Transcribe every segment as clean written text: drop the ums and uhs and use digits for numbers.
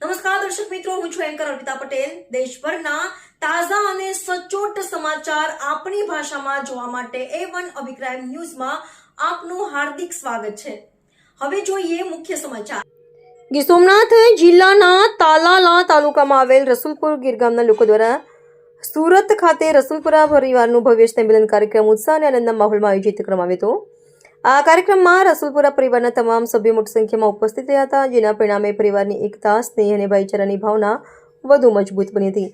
નમસ્કાર દર્શક મિત્રો, હું છું એન્કર અર્પિતા પટેલ। દેશભરના તાજા અને સચોટ સમાચાર આપણી ભાષામાં જોવા માટે A1 અભિપ્રાય ન્યૂઝમાં આપનું હાર્દિક સ્વાગત છે। હવે જોઈએ મુખ્ય સમાચાર। ગીર સોમનાથ જિલ્લાના તાલાલા તાલુકામાં આવેલ રસુલપુર ગીર ગામના લોકો દ્વારા સુરત ખાતે રસુલપુરા પરિવારનું ભવ્ય સ્નેહ મિલન કાર્યક્રમ ઉત્સાહ અને આનંદના માહોલમાં આયોજિત કરવામાં આવ્યો હતો। આ કાર્યક્રમમાં રસુલપુરા પરિવારના તમામ સભ્યો મોટી સંખ્યામાં ઉપસ્થિત રહ્યા હતા, જેના પરિણામે પરિવારની એકતા, સ્નેહ અને ભાઈચારાની ભાવના વધુ મજબૂત બની હતી।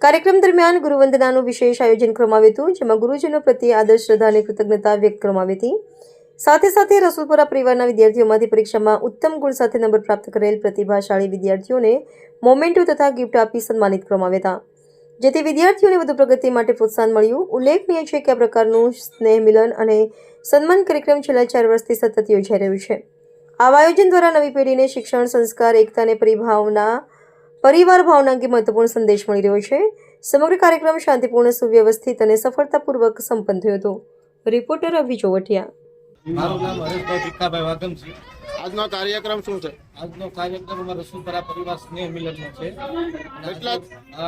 કાર્યક્રમ દરમિયાન ગુરુવંદનાનું વિશેષ આયોજન કરવામાં આવ્યું હતું, જેમાં ગુરુજનો પ્રત્યે આદર, શ્રદ્ધા અને કૃતજ્ઞતા વ્યક્ત કરવામાં આવી હતી। સાથે સાથે રસુલપુરા પરિવારના વિદ્યાર્થીઓમાંથી પરીક્ષામાં ઉત્તમ ગુણ સાથે નંબર પ્રાપ્ત કરેલ પ્રતિભાશાળી વિદ્યાર્થીઓને મોમેન્ટો તથા ગિફ્ટ આપી સન્માનિત કરવામાં આવ્યા હતા, જેથી વિદ્યાર્થીઓને વધુ પ્રગતિ માટે પ્રોત્સાહન મળ્યું। ઉલ્લેખનીય છે કે આ પ્રકારનું સ્નેહ મિલન અને સન્માન કાર્યક્રમ છેલ્લા 4 વર્ષથી સતત યોજાઈ રહ્યું છે। આવા આયોજન દ્વારા નવી પેઢીને શિક્ષણ, સંસ્કાર, એકતા અને પરિવાર ભાવના અંગે મહત્વપૂર્ણ સંદેશ મળી રહ્યો છે। સમગ્ર કાર્યક્રમ શાંતિપૂર્ણ, સુવ્યવસ્થિત અને સફળતાપૂર્વક સંપન્ન થયો હતો। રિપોર્ટર અભી ચોવટિયા। મારું નામ હરેશભાઈ ભીખાભાઈ વાગમજી। આજનો કાર્યક્રમ શું છે? આજનો કાર્યક્રમ અમારા રસુલપુરા પરિવાર સ્નેહ મિલનનો છે।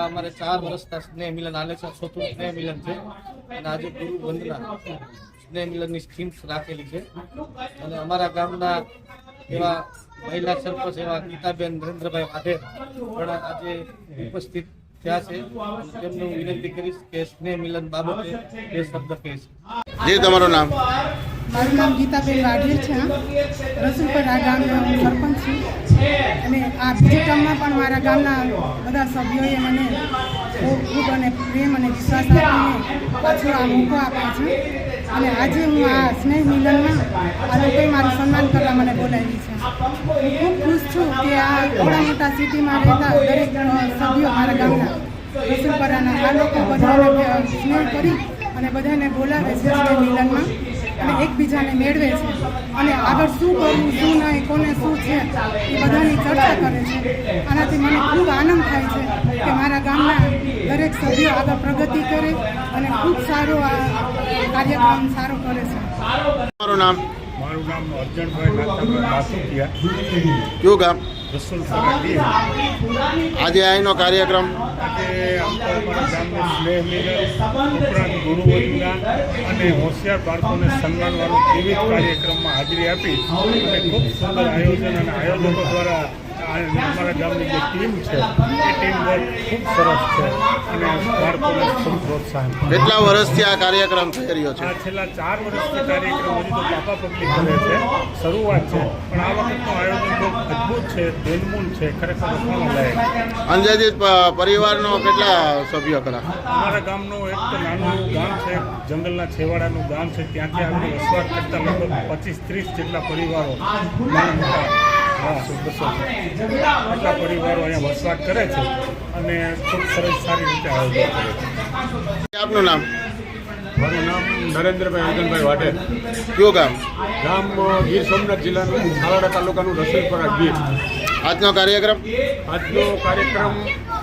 અમારે 4 વર્ષના સ્નેહ મિલન હાલે છે, ચોથું સ્નેહ મિલન છે અને આજે ગુરુ વંદના સ્નેહ મિલનની થીમ રાખેલી છે અને અમારા ગામના એવા મહિલા સરપંચ એવા ગીતાબેન નરેન્દ્રભાઈ વાઢેર પણ આજે ઉપસ્થિત થયા છે। તેમને હું વિનંતી કરીશ કે સ્નેહ મિલન બાબતે 2 શબ્દ કહીશ। જી, તમારું નામ? મારું નામ ગીતાબેન વાઢેર છે। રસુલપુરા ગામના સરપંચ છું અને આ બીજા કામમાં પણ મારા ગામના બધા સભ્યોએ મને ખૂબ અને પ્રેમ અને વિશ્વાસ આપીને પાછો આ મોકો આપ્યો છે અને આજે હું આ સ્નેહ મિલનમાં આ લોકોએ મારું સન્માન કરવા મને બોલાવી છે। હું ખૂબ ખુશ છું કે આ થોડા મોટા સિટીમાં રહેતા દરેક સભ્યો મારા ગામના રસુલપુરાના આ લોકો બધાને સ્નેહ કરી અને બધાને બોલાવે છે સ્નેહ મિલનમાં અને એકબીજાને મેળવે છે અને આગળ શું કરવું, શું નહીં, કોને શું છે એ બધાની ચર્ચા કરે છે। આનાથી મને ખૂબ આનંદ થાય છે કે મારા ગામના દરેક સભ્યો આગળ પ્રગતિ કરે અને ખૂબ સારો આ કાર્યક્રમ સારો કરે છે। તમારું નામ? મારું નામ અર્જણભાઈ નાથાભાઈ બાસુકિયા। કયું ગામ? રસુલપુરા ગીર। આજે અહીંનો કાર્યક્રમ આજે અમારા ગામનું સ્નેહ મિલન ઉપરાંત ગુરુવંદના અને હોશિયાર બાળકોને સન્માનવાનો વિવિધ કાર્યક્રમમાં હાજરી આપી અને ખૂબ સુંદર આયોજન અને આયોજકો દ્વારા અમારા ગામની જે ટીમ છે એ ટીમ વર્ક ખૂબ સરસ છે અને બાળકોને ખૂબ પ્રોત્સાહન છે। કેટલા વર્ષથી આ કાર્યક્રમ થઈ રહ્યો છે? આ છેલ્લા 4 વર્ષથી કાર્યક્રમ હજી તો પાપા પબ્લિક કરે છે, શરૂઆત છે, પણ આ વખતનું આયોજન બહુ અદ્ભુત છે, દિલમૂલ છે, ખરેખર વખાણવા લાયક। અંદાજિત પરિવારનો કેટલા સભ્યો ખરા? અમારા ગામનું એક તો નાનું ગામ છે, જંગલના છેવાડાનું ગામ છે, ત્યાંથી આપણે વસવાટ કરતા લગભગ 25-30 જેટલા પરિવારો નાના મોટા એટલા પરિવારો અહીંયા વસવાટ કરે છે અને ખૂબ સરસ સારી રીતે આયોજન કરે છે। આપનું નામ? મારું નામ નરેન્દ્રભાઈ વિજનભાઈ વાઢેર। કયું ગામ? ગામ ગીર સોમનાથ જિલ્લાનું તાલાલા તાલુકાનું રસુલપુરા ગીર। આજનો કાર્યક્રમ? આજનો કાર્યક્રમ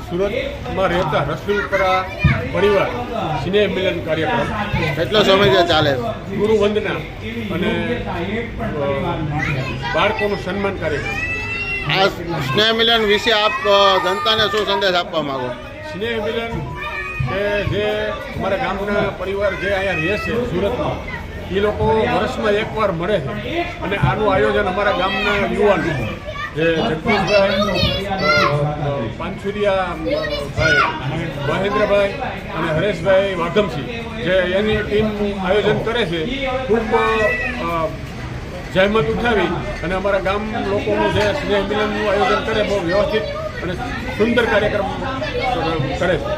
સુરતમાં રહેતા રસુલપુરા પરિવાર સ્નેહ મિલન કાર્યક્રમ કેટલો સમય ચાલે? ગુરુવંદના અને બાળકોનું સન્માન કાર્યક્રમ। આ સ્નેહ મિલન વિશે આપ જનતાને શું સંદેશ આપવા માંગો? સ્નેહ મિલન કે જે અમારા ગામના પરિવાર જે અહીંયા રહે છે સુરતમાં, એ લોકો વર્ષમાં એકવાર મળે છે અને આનું આયોજન અમારા ગામના યુવાનો જે જગદીશભાઈ પાનસુરિયા ભાઈ, મહેન્દ્રભાઈ અને હરેશભાઈ વાઘમસિંહ જે એની ટીમનું આયોજન કરે છે, ખૂબ જહેમત ઉઠાવી અને અમારા ગામ લોકોનું જે સ્નેહ મિલનનું આયોજન કરે, બહુ વ્યવસ્થિત અને સુંદર કાર્યક્રમ કરે છે।